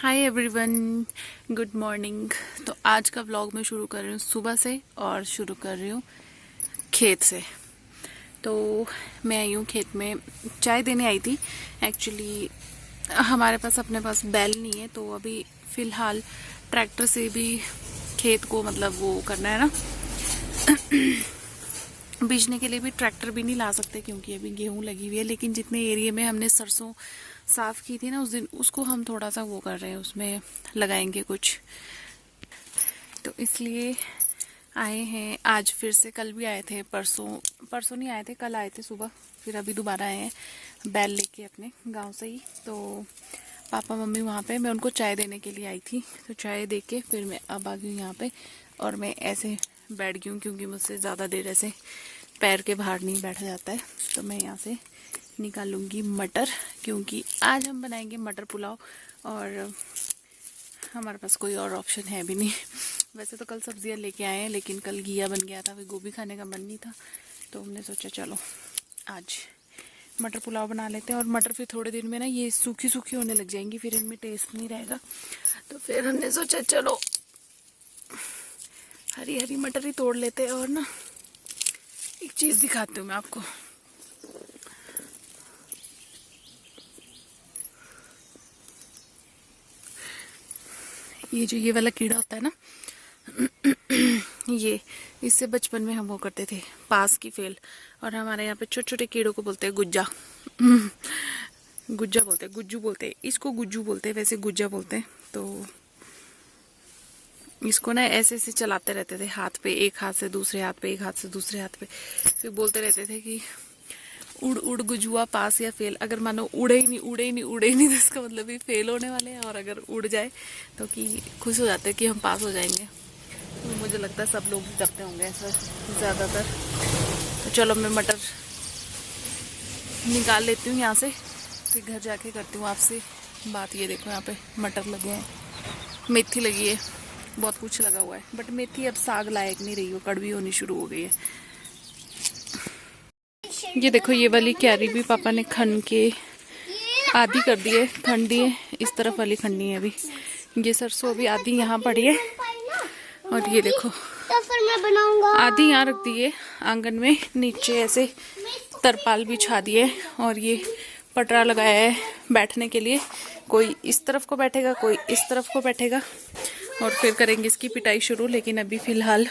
Hi everyone, good morning. तो आज का व्लॉग मैं शुरू कर रही हूँ सुबह से और शुरू कर रही हूँ खेत से। तो मैं आई हूँ खेत में, चाय देने आई थी। एक्चुअली हमारे पास अपने पास बैल नहीं है, तो अभी फ़िलहाल ट्रैक्टर से भी खेत को मतलब वो करना है ना, बीजने के लिए भी ट्रैक्टर भी नहीं ला सकते क्योंकि अभी गेहूं लगी हुई है। लेकिन जितने एरिया में हमने सरसों साफ की थी ना उस दिन, उसको हम थोड़ा सा वो कर रहे हैं, उसमें लगाएंगे कुछ। तो इसलिए आए हैं आज फिर से। कल भी आए थे, परसों नहीं आए थे, कल आए थे सुबह। फिर अभी दोबारा आए हैं बैल लेके अपने गांव से ही। तो पापा मम्मी वहाँ पे, मैं उनको चाय देने के लिए आई थी। तो चाय दे के फिर मैं अब आ गई हूँ यहाँ पे, और मैं ऐसे बैठ गई हूँ क्योंकि मुझसे ज़्यादा देर ऐसे पैर के बाहर नहीं बैठा जाता है। तो मैं यहाँ से निकालूंगी मटर, क्योंकि आज हम बनाएंगे मटर पुलाव, और हमारे पास कोई और ऑप्शन है भी नहीं। वैसे तो कल सब्जियां लेके आए हैं, लेकिन कल घिया बन गया था, फिर गोभी खाने का मन नहीं था। तो हमने सोचा चलो आज मटर पुलाव बना लेते हैं। और मटर फिर थोड़े दिन में ना ये सूखी सूखी होने लग जाएंगी, फिर इनमें टेस्ट नहीं रहेगा। तो फिर हमने सोचा चलो हरी हरी मटर ही तोड़ लेते हैं। और ना एक चीज़ दिखाती हूँ मैं आपको। ये जो ये वाला कीड़ा होता है ना, ये इससे बचपन में हम वो करते थे, पास की फेल। और हमारे यहाँ पे छोटे छोटे कीड़ों को बोलते हैं गुज्जा। गुज्जा बोलते हैं, गुज्जू बोलते हैं, इसको गुज्जू बोलते हैं, वैसे गुज्जा बोलते हैं। तो इसको ना ऐसे ऐसे चलाते रहते थे हाथ पे, एक हाथ से दूसरे हाथ पे, एक हाथ से दूसरे हाथ पे। फिर बोलते रहते थे कि उड़ उड़ गुजुआ पास या फेल। अगर मानो उड़े ही नहीं उड़े ही नहीं उड़े ही नहीं, तो इसका मतलब भी फेल होने वाले हैं। और अगर उड़ जाए तो कि खुश हो जाते हैं कि हम पास हो जाएंगे। तो मुझे लगता है सब लोग करते होंगे ऐसा ज़्यादातर। तो चलो मैं मटर निकाल लेती हूँ यहाँ से, फिर घर जाके करती हूँ आपसे बात। ये देखो यहाँ पे मटर लगे हैं, मेथी लगी है, बहुत कुछ लगा हुआ है। बट मेथी अब साग लायक नहीं रही, वो कड़वी होनी शुरू हो गई है। ये देखो ये वाली क्यारी भी पापा ने खन के आधी कर दी है, खंडी है, इस तरफ वाली खंडी है अभी। ये सरसों अभी आधी यहाँ पड़ी है, और ये देखो तो फिर मैं बनाऊंगा। आधी यहाँ रख दी है आंगन में, नीचे ऐसे तरपाल बिछा दिए। और ये पटरा लगाया है बैठने के लिए, कोई इस तरफ को बैठेगा, कोई इस तरफ को बैठेगा। और फिर करेंगे इसकी पिटाई शुरू। लेकिन अभी फिलहाल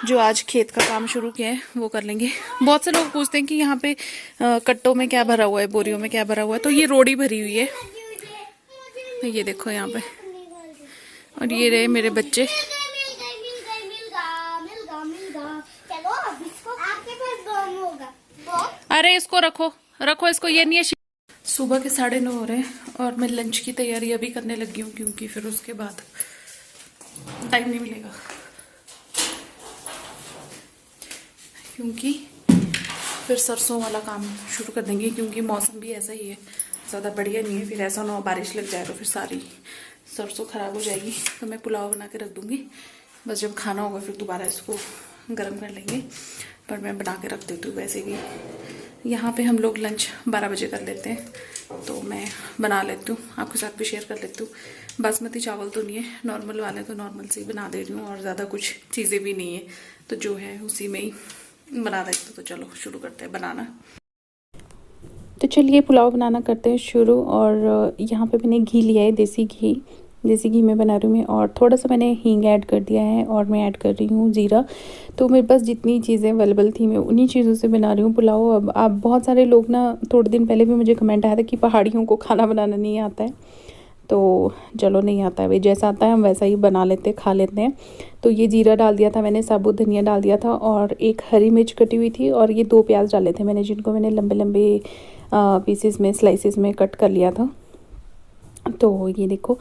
जो आज खेत का काम शुरू किया है वो कर लेंगे। बहुत से लोग पूछते हैं कि यहाँ पे कट्टों में क्या भरा हुआ है, बोरियों में क्या भरा हुआ है। तो ये रोड़ी भरी हुई है, तो ये देखो यहाँ पे। और ये रहे मेरे बच्चे। अरे इसको रखो रखो इसको, ये नहीं है। सुबह के 9:30 हो रहे हैं और मैं लंच की तैयारी अभी करने लगी हूँ, क्योंकि फिर उसके बाद टाइम नहीं मिलेगा। क्योंकि फिर सरसों वाला काम शुरू कर देंगे, क्योंकि मौसम भी ऐसा ही है, ज़्यादा बढ़िया नहीं है। फिर ऐसा ना हो बारिश लग जाए तो फिर सारी सरसों ख़राब हो जाएगी। तो मैं पुलाव बना के रख दूँगी, बस जब खाना होगा फिर दोबारा इसको गर्म कर लेंगे। पर मैं बना के रख देती हूँ। वैसे भी यहाँ पे हम लोग लंच 12 बजे कर लेते हैं, तो मैं बना लेती हूँ, आपके साथ भी शेयर कर लेती हूँ। बासमती चावल तो नहीं है, नॉर्मल वाले, तो नॉर्मल से ही बना दे रही हूँ। और ज़्यादा कुछ चीज़ें भी नहीं है, तो जो है उसी में ही बना देते हैं। तो चलो शुरू करते हैं बनाना। तो चलिए पुलाव बनाना करते हैं शुरू। और यहाँ पे मैंने घी लिया है, देसी घी में बना रही हूँ मैं। और थोड़ा सा मैंने हींग ऐड कर दिया है, और मैं ऐड कर रही हूँ जीरा। तो मेरे पास जितनी चीज़ें अवेलेबल थी मैं उन्हीं चीज़ों से बना रही हूँ पुलाव। अब आप बहुत सारे लोग ना, थोड़े दिन पहले भी मुझे कमेंट आया था कि पहाड़ियों को खाना बनाना नहीं आता है। तो चलो नहीं आता है भाई, जैसा आता है हम वैसा ही बना लेते खा लेते हैं। तो ये जीरा डाल दिया था मैंने, साबुत धनिया डाल दिया था, और एक हरी मिर्च कटी हुई थी, और ये 2 प्याज डाले थे मैंने, जिनको मैंने लंबे लंबे पीसेस में, स्लाइसेस में कट कर लिया था। तो ये देखो,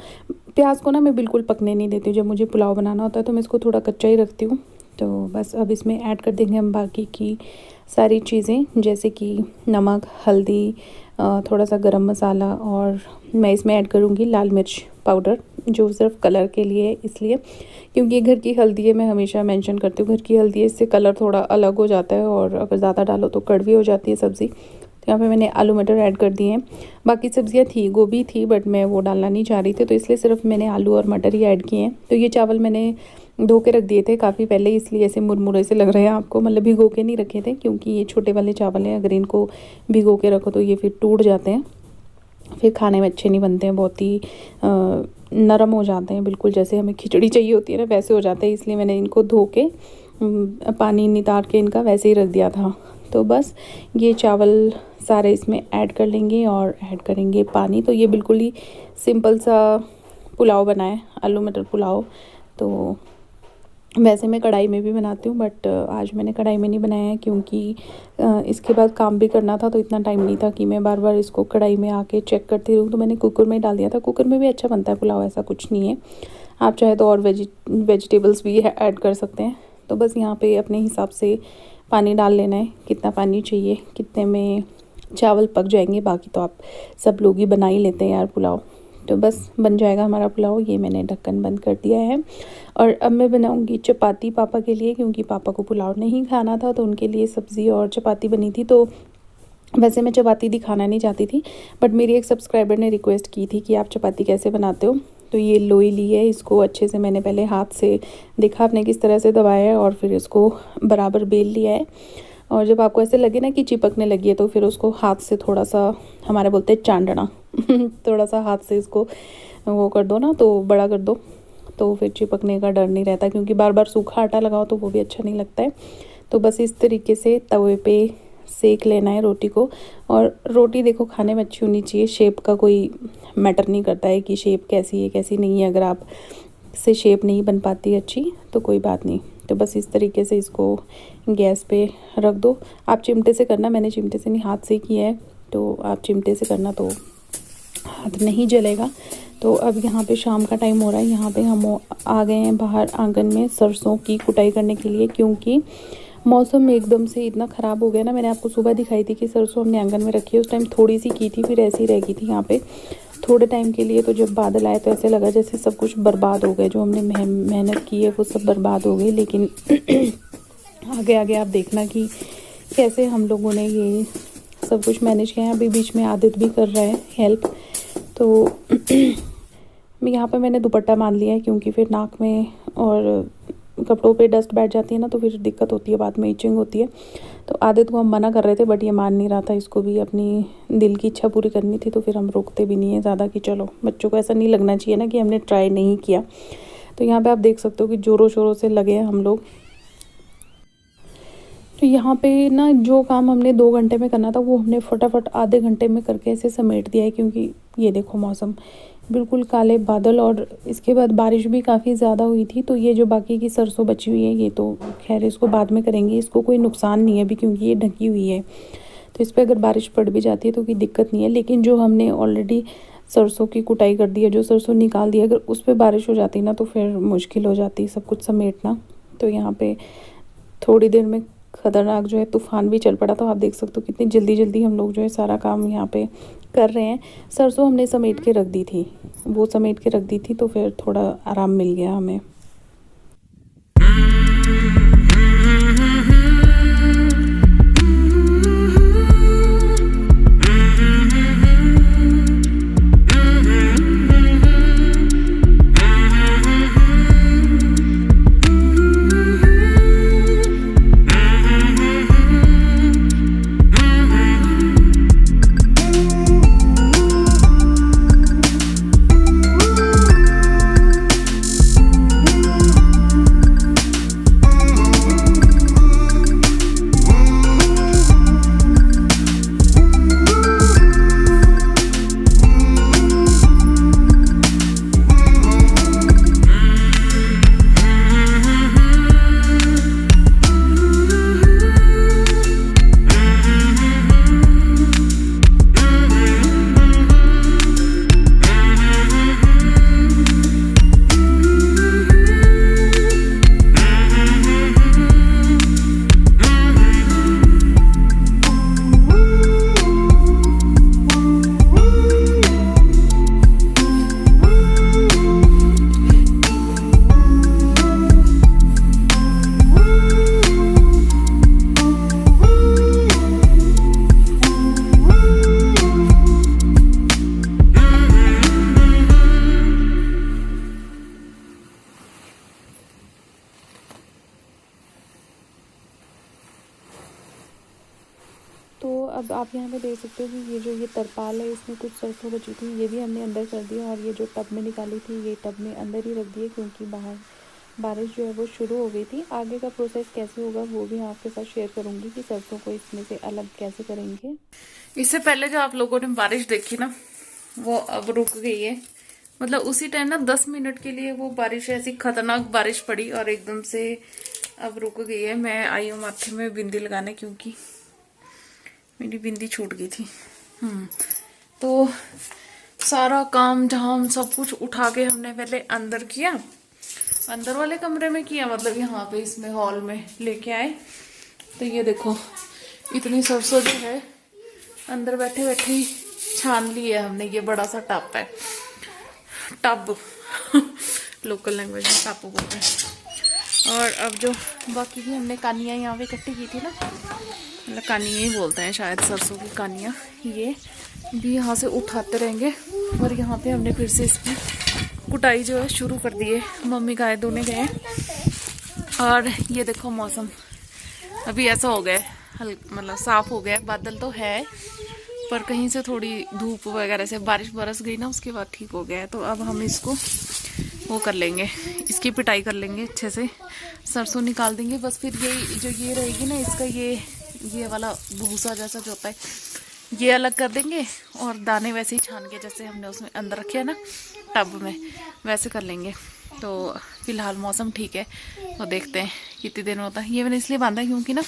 प्याज को ना मैं बिल्कुल पकने नहीं देती हूँ। जब मुझे पुलाव बनाना होता है तो मैं इसको थोड़ा कच्चा ही रखती हूँ। तो बस अब इसमें ऐड कर देंगे हम बाकी की सारी चीज़ें, जैसे कि नमक, हल्दी, थोड़ा सा गरम मसाला, और मैं इसमें ऐड करूँगी लाल मिर्च पाउडर, जो सिर्फ कलर के लिए, इसलिए क्योंकि ये घर की हल्दी है। मैं हमेशा मेंशन करती हूँ घर की हल्दी है, इससे कलर थोड़ा अलग हो जाता है, और अगर ज़्यादा डालो तो कड़वी हो जाती है सब्ज़ी। तो यहाँ पे मैंने आलू मटर ऐड कर दिए हैं। बाकी सब्जियाँ थी, गोभी थी, बट मैं वो डालना नहीं चाह रही थी, तो इसलिए सिर्फ मैंने आलू और मटर ही ऐड किए हैं। तो ये चावल मैंने धो के रख दिए थे काफ़ी पहले, इसलिए ऐसे मुरमुरे से लग रहे हैं आपको, मतलब भिगो के नहीं रखे थे, क्योंकि ये छोटे वाले चावल हैं, अगर इनको भिगो के रखो तो ये फिर टूट जाते हैं, फिर खाने में अच्छे नहीं बनते हैं, बहुत ही नरम हो जाते हैं, बिल्कुल जैसे हमें खिचड़ी चाहिए होती है ना वैसे हो जाते हैं। इसलिए मैंने इनको धो के पानी नितार के इनका वैसे ही रख दिया था। तो बस ये चावल सारे इसमें ऐड कर लेंगे और ऐड करेंगे पानी। तो ये बिल्कुल ही सिंपल सा पुलाव बना है, आलू मटर पुलाव। तो वैसे मैं कढ़ाई में भी बनाती हूँ, बट आज मैंने कढ़ाई में नहीं बनाया है, क्योंकि इसके बाद काम भी करना था, तो इतना टाइम नहीं था कि मैं बार बार इसको कढ़ाई में आके चेक करती रहूँ। तो मैंने कुकर में डाल दिया था। कुकर में भी अच्छा बनता है पुलाव, ऐसा कुछ नहीं है, आप चाहे तो और वेजिटेबल्स भी ऐड कर सकते हैं। तो बस यहाँ पे अपने हिसाब से पानी डाल लेना है, कितना पानी चाहिए, कितने में चावल पक जाएंगे। बाकी तो आप सब लोग ही बना ही लेते हैं यार पुलाव। तो बस बन जाएगा हमारा पुलाव। ये मैंने ढक्कन बंद कर दिया है और अब मैं बनाऊंगी चपाती पापा के लिए, क्योंकि पापा को पुलाव नहीं खाना था, तो उनके लिए सब्ज़ी और चपाती बनी थी। तो वैसे मैं चपाती दिखाना नहीं चाहती थी, बट मेरी एक सब्सक्राइबर ने रिक्वेस्ट की थी कि आप चपाती कैसे बनाते हो। तो ये लोई ली है, इसको अच्छे से मैंने पहले हाथ से देखा आपने किस तरह से दबाया है, और फिर इसको बराबर बेल लिया है। और जब आपको ऐसे लगे ना कि चिपकने लगी है, तो फिर उसको हाथ से थोड़ा सा, हमारे बोलते हैं चांदना थोड़ा सा हाथ से इसको वो कर दो ना, तो बड़ा कर दो, तो फिर चिपकने का डर नहीं रहता, क्योंकि बार बार सूखा आटा लगाओ तो वो भी अच्छा नहीं लगता है। तो बस इस तरीके से तवे पे सेक लेना है रोटी को। और रोटी देखो खाने में अच्छी होनी चाहिए, शेप का कोई मैटर नहीं करता है कि शेप कैसी है कैसी नहीं है। अगर आप से शेप नहीं बन पाती अच्छी तो कोई बात नहीं। तो बस इस तरीके से इसको गैस पे रख दो। आप चिमटे से करना, मैंने चिमटे से नहीं हाथ से किया है, तो आप चिमटे से करना तो हाथ नहीं जलेगा। तो अब यहाँ पे शाम का टाइम हो रहा है, यहाँ पे हम आ गए हैं बाहर आंगन में सरसों की कुटाई करने के लिए, क्योंकि मौसम एकदम से इतना ख़राब हो गया ना। मैंने आपको सुबह दिखाई थी कि सरसों हमने आंगन में रखी है, उस टाइम थोड़ी सी की थी, फिर ऐसी ही रह गई थी यहाँ पे थोड़े टाइम के लिए। तो जब बादल आए तो ऐसे लगा जैसे सब कुछ बर्बाद हो गए, जो हमने मेहनत की है वो सब बर्बाद हो गई। लेकिन आगे आगे आप देखना कि कैसे हम लोगों ने ये सब कुछ मैनेज किया है। अभी बीच में आदित्य भी कर रहा है हेल्प। तो यहाँ पे मैंने दुपट्टा बांध लिया है, क्योंकि फिर नाक में और कपड़ों पे डस्ट बैठ जाती है ना, तो फिर दिक्कत होती है, बाद में इचिंग होती है। तो आदित्य को हम मना कर रहे थे, बट ये मान नहीं रहा था, इसको भी अपनी दिल की इच्छा पूरी करनी थी। तो फिर हम रोकते भी नहीं है ज़्यादा कि चलो, बच्चों को ऐसा नहीं लगना चाहिए ना कि हमने ट्राई नहीं किया। तो यहाँ पे आप देख सकते हो कि ज़ोरों शोरों से लगे हैं हम लोग। तो यहाँ पे ना जो काम हमने 2 घंटे में करना था, वो हमने फटाफट आधे घंटे में करके ऐसे समेट दिया है। क्योंकि ये देखो मौसम बिल्कुल काले बादल, और इसके बाद बारिश भी काफ़ी ज़्यादा हुई थी। तो ये जो बाकी की सरसों बची हुई है, ये तो खैर इसको बाद में करेंगे, इसको कोई नुकसान नहीं है अभी, क्योंकि ये ढकी हुई है। तो इस पर अगर बारिश पड़ भी जाती है तो कोई दिक्कत नहीं है। लेकिन जो हमने ऑलरेडी सरसों की कुटाई कर दी है, जो सरसों निकाल दी है, अगर उस पर बारिश हो जाती ना तो फिर मुश्किल हो जाती सब कुछ समेटना। तो यहाँ पे थोड़ी देर में खतरनाक जो है तूफ़ान भी चल पड़ा। तो आप देख सकते हो कितनी जल्दी जल्दी हम लोग जो है सारा काम यहाँ पे कर रहे हैं। सरसों हमने समेट के रख दी थी, वो समेट के रख दी थी, तो फिर थोड़ा आराम मिल गया हमें। अब आप यहाँ पे देख सकते हो कि ये जो ये तरपाल है इसमें कुछ सरसों बची थी, ये भी हमने अंदर कर दिया। और ये जो टब में निकाली थी ये टब में अंदर ही रख दिए, क्योंकि बाहर बारिश जो है वो शुरू हो गई थी। आगे का प्रोसेस कैसे होगा वो भी आपके साथ शेयर करूँगी कि सरसों को इसमें से अलग कैसे करेंगे। इससे पहले जो आप लोगों ने बारिश देखी ना वो अब रुक गई है। मतलब उसी टाइम ना 10 मिनट के लिए वो बारिश, ऐसी खतरनाक बारिश पड़ी और एकदम से अब रुक गई है। मैं आई हूँ माथे में बिंदी लगाने क्योंकि मेरी बिंदी छूट गई थी। तो सारा काम झाम सब कुछ उठा के हमने पहले अंदर किया, अंदर वाले कमरे में किया, मतलब यहाँ पे इसमें हॉल में लेके आए। तो ये देखो इतनी सरसों जो है अंदर बैठे बैठे ही छान ली है हमने। ये बड़ा सा टब है, टब लोकल लैंग्वेज में टापू बोलते हैं। और अब जो बाकी की हमने कानियाँ यहाँ पे इकट्ठी की थी ना, मतलब कानियाँ ही बोलते हैं शायद, सरसों की कानियाँ, ये भी यहाँ से उठाते रहेंगे। और यहाँ पे हमने फिर से इसकी कुटाई जो है शुरू कर दी है। मम्मी गाय धोने गए और ये देखो मौसम अभी ऐसा हो गया है, मतलब साफ हो गया है। बादल तो है पर कहीं से थोड़ी धूप वगैरह से बारिश बरस गई ना, उसके बाद ठीक हो गया है। तो अब हम इसको वो कर लेंगे, इसकी पिटाई कर लेंगे अच्छे से, सरसों निकाल देंगे। बस फिर ये जो ये रहेगी ना इसका ये वाला भूसा जैसा जो होता है ये अलग कर देंगे और दाने वैसे ही छान के जैसे हमने उसमें अंदर रखे हैं ना टब में वैसे कर लेंगे। तो फिलहाल मौसम ठीक है, तो देखते हैं कितने दिन होता है। ये मैंने इसलिए बांधा है क्योंकि ना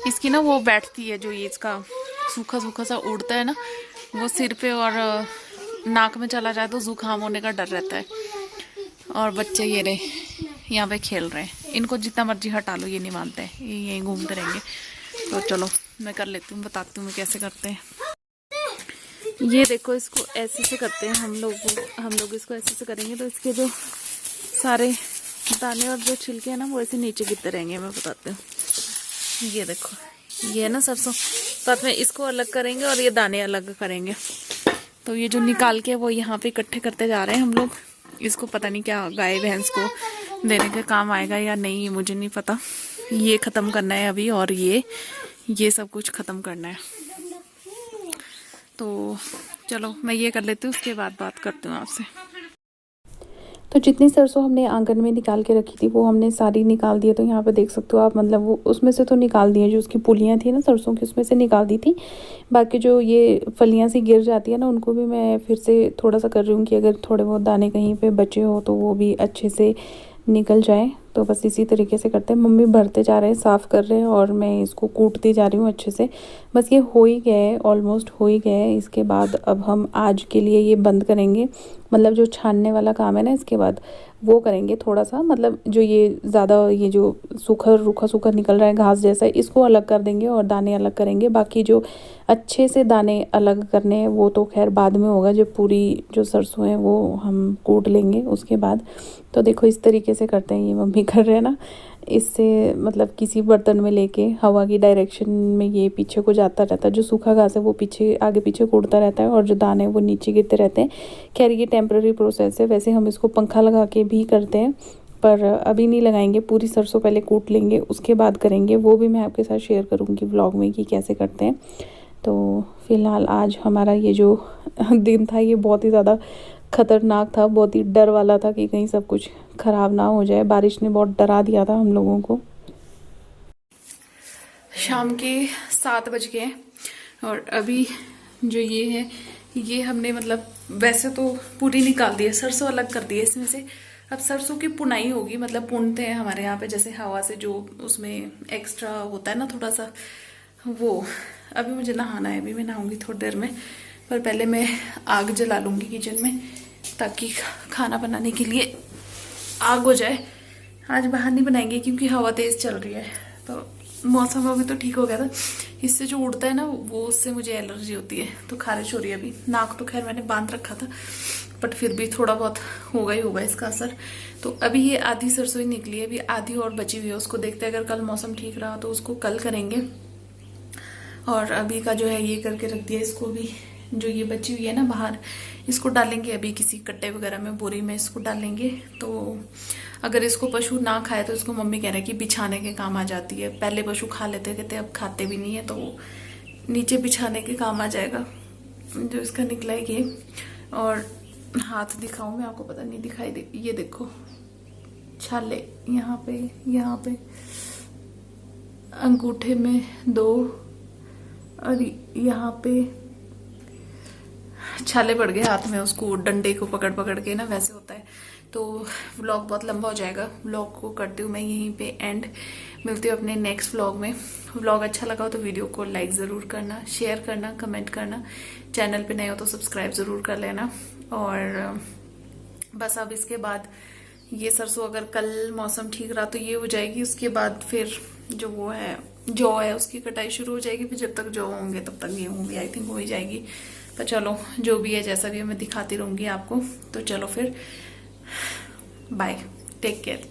इसकी ना वो बैठती है, जो ये इसका सूखा सूखा सा उड़ता है ना वो सिर पे और नाक में चला जाए तो जुकाम होने का डर रहता है। और बच्चे ये रहे यहाँ पे खेल रहे हैं, इनको जितना मर्जी हटा लो ये नहीं मानते हैं, ये यहीं घूमते रहेंगे। तो चलो मैं कर लेती हूँ, बताती हूँ मैं कैसे करते हैं। ये देखो इसको ऐसे से करते हैं हम लोग इसको ऐसे से करेंगे तो इसके जो सारे दाने और जो छिलके हैं ना वो ऐसे नीचे गिरते रहेंगे। मैं बताती हूँ, ये देखो ये है ना सरसों, साथ में इसको अलग करेंगे और ये दाने अलग करेंगे। तो ये जो निकाल के वो यहाँ पे इकट्ठे करते जा रहे हैं हम लोग। इसको पता नहीं क्या गाय भैंस को देने के काम आएगा या नहीं, मुझे नहीं पता। ये ख़त्म करना है अभी और ये सब कुछ ख़त्म करना है। तो चलो मैं ये कर लेती हूँ, उसके बाद बात करती हूँ आपसे। तो जितनी सरसों हमने आंगन में निकाल के रखी थी वो हमने सारी निकाल दी है। तो यहाँ पे देख सकते हो आप, मतलब वो उसमें से तो निकाल दी है, जो उसकी पुलियाँ थी ना सरसों की उसमें से निकाल दी थी। बाकी जो ये फलियाँ सी गिर जाती है ना उनको भी मैं फिर से थोड़ा सा कर रही हूँ कि अगर थोड़े बहुत दाने कहीं पे बचे हो तो वो भी अच्छे से निकल जाए। तो बस इसी तरीके से करते हैं। मम्मी भरते जा रहे हैं, साफ़ कर रहे हैं और मैं इसको कूटती जा रही हूँ अच्छे से। बस ये हो ही गया है, ऑलमोस्ट हो ही गया है। इसके बाद अब हम आज के लिए ये बंद करेंगे, मतलब जो छानने वाला काम है ना इसके बाद वो करेंगे थोड़ा सा। मतलब जो ये ज़्यादा ये जो रूखा सूखा निकल रहा है घास जैसा, इसको अलग कर देंगे और दाने अलग करेंगे। बाकी जो अच्छे से दाने अलग करने हैं वो तो खैर बाद में होगा, जब पूरी जो सरसों है वो हम कूट लेंगे उसके बाद। तो देखो इस तरीके से करते हैं, ये मम्मी कर रहे हैं ना, इससे मतलब किसी बर्तन में लेके हवा की डायरेक्शन में ये पीछे को जाता रहता है। जो सूखा घास है वो पीछे आगे पीछे कूटता रहता है और जो दाने हैं वो नीचे गिरते रहते हैं। खैर ये टेम्प्रेरी प्रोसेस है, वैसे हम इसको पंखा लगा के भी करते हैं पर अभी नहीं लगाएंगे। पूरी सरसों पहले कूट लेंगे उसके बाद करेंगे, वो भी मैं आपके साथ शेयर करूँगी व्लॉग में कि कैसे करते हैं। तो फिलहाल आज हमारा ये जो दिन था ये बहुत ही ज़्यादा खतरनाक था, बहुत ही डर वाला था कि कहीं सब कुछ ख़राब ना हो जाए। बारिश ने बहुत डरा दिया था हम लोगों को। शाम के 7 बज गए और अभी जो ये है ये हमने मतलब वैसे तो पूरी निकाल दी है, सरसों अलग कर दी है इसमें से। अब सरसों की पुनाई होगी, मतलब पुनते हैं हमारे यहाँ पे जैसे हवा से, जो उसमें एक्स्ट्रा होता है ना थोड़ा सा वो। अभी मुझे नहाना है, अभी मैं नहाऊंगी थोड़ी देर में, पर पहले मैं आग जला लूँगी किचन में ताकि खाना बनाने के लिए आग हो जाए। आज बाहर नहीं बनाएंगे क्योंकि हवा तेज़ चल रही है। तो मौसम अभी तो ठीक हो गया था, इससे जो उड़ता है ना वो, उससे मुझे एलर्जी होती है तो खारिश हो रही है अभी। नाक तो खैर मैंने बांध रखा था बट फिर भी थोड़ा बहुत होगा ही होगा इसका असर। तो अभी ये आधी सरसों ही निकली है, अभी आधी और बची हुई है, उसको देखते हैं अगर कल मौसम ठीक रहा तो उसको कल करेंगे। और अभी का जो है ये करके रख दिया, इसको भी जो ये बची हुई है ना बाहर इसको डालेंगे अभी किसी कट्टे वगैरह में, बोरी में इसको डालेंगे। तो अगर इसको पशु ना खाए तो इसको मम्मी कह रहे हैं कि बिछाने के काम आ जाती है। पहले पशु खा लेते थे, अब खाते भी नहीं है, तो नीचे बिछाने के काम आ जाएगा जो इसका निकला है ये। और हाथ दिखाऊं मैं आपको, पता नहीं दिखाई दे, ये देखो छाले यहाँ पे अंगूठे में 2 और यहाँ पे छाले पड़ गए हाथ में, उसको डंडे को पकड़ पकड़ के ना वैसे होता है। तो व्लॉग बहुत लंबा हो जाएगा, व्लॉग को करती हूँ मैं यहीं पे एंड। मिलती हूँ अपने नेक्स्ट व्लॉग में। व्लॉग अच्छा लगा हो तो वीडियो को लाइक ज़रूर करना, शेयर करना, कमेंट करना। चैनल पे नए हो तो सब्सक्राइब ज़रूर कर लेना। और बस अब इसके बाद ये सरसों अगर कल मौसम ठीक रहा तो ये हो जाएगी, उसके बाद फिर जो वो है जौ है उसकी कटाई शुरू हो जाएगी। फिर जब तक जौ होंगे तब तक गेहूँ भी आई थिंक हो ही जाएगी। पर चलो जो भी है जैसा भी है मैं दिखाती रहूँगी आपको। तो चलो फिर बाय, टेक केयर।